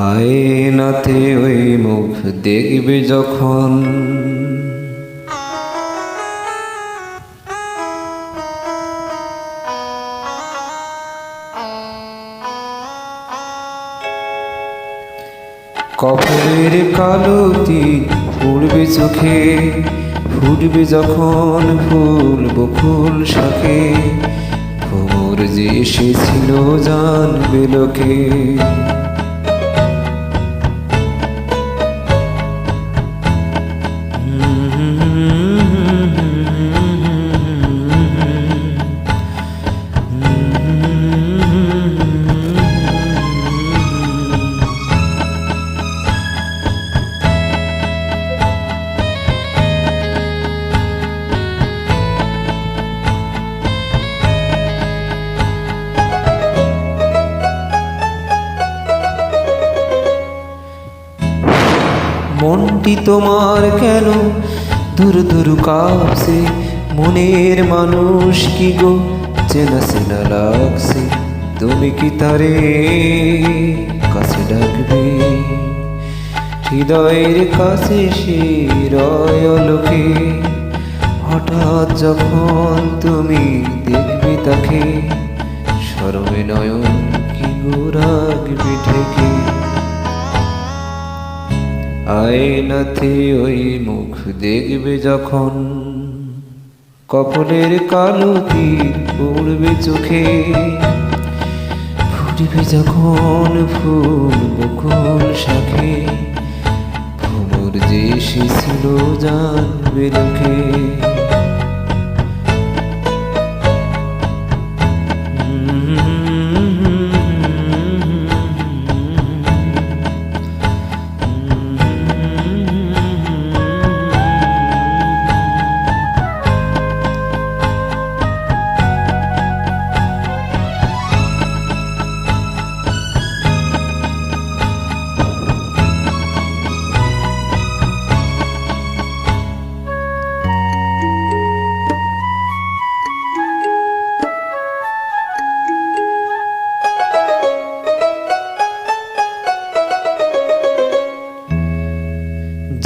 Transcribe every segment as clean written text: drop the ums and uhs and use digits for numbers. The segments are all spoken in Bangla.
আয়নাতে ওই মুখ দেখবে যখন, কপালের কালো তিল পড়বে চোখে, ফুটবে যখন ফুল বকুল শাখে, ভোর যে এসেছিল জানবে লোকে। মনটি তোমার কেন দূর দূর কাঁপছে, মনের মানুষ কি গো চেনা চেনা লাগছে, তুমি কি তারে কাছে ডাকবে? হৃদয়ের কাছে সে রয় লোকে, হঠাৎ যখন তুমি দেখবে তাকে, শরমে নয়ন কি গো রাখবে ঢেকে। আয়নাতে ওই মুখ দেখবে যখন, কপালের কালো তিল পড়বে চোখে, ফুটবে যখন ফুল বকুল শাখে, ভোর যে এসেছিল জানবে লোকে।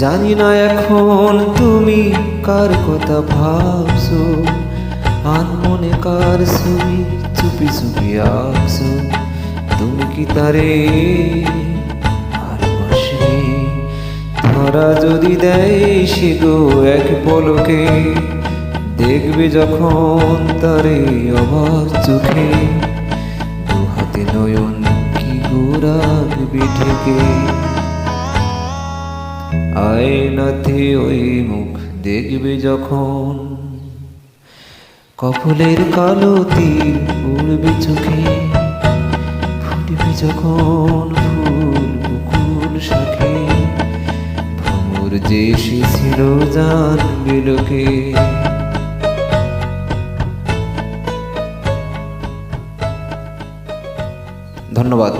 জানি না এখন তুমি কার কথা ভাবছো, আনমনে কার ছবি চুপি চুপি আঁকছো, তুমি কি তারে ভালোবাসবে? ধরা যদি দেয় সে গো এক পলকে, দেখবে যখন তারে অবাক চোখে, দু হাতে নয়ন কি গো রাখবে ঢেকে। আয়নাতে ওই মুখ দেখবে যখন, কপালের কালো তিল পড়বে চোখে, ফুটবে যখন ফুল বকুল শাখে, ভোর যে এসেছিল জানবে লোকে। ধন্যবাদ।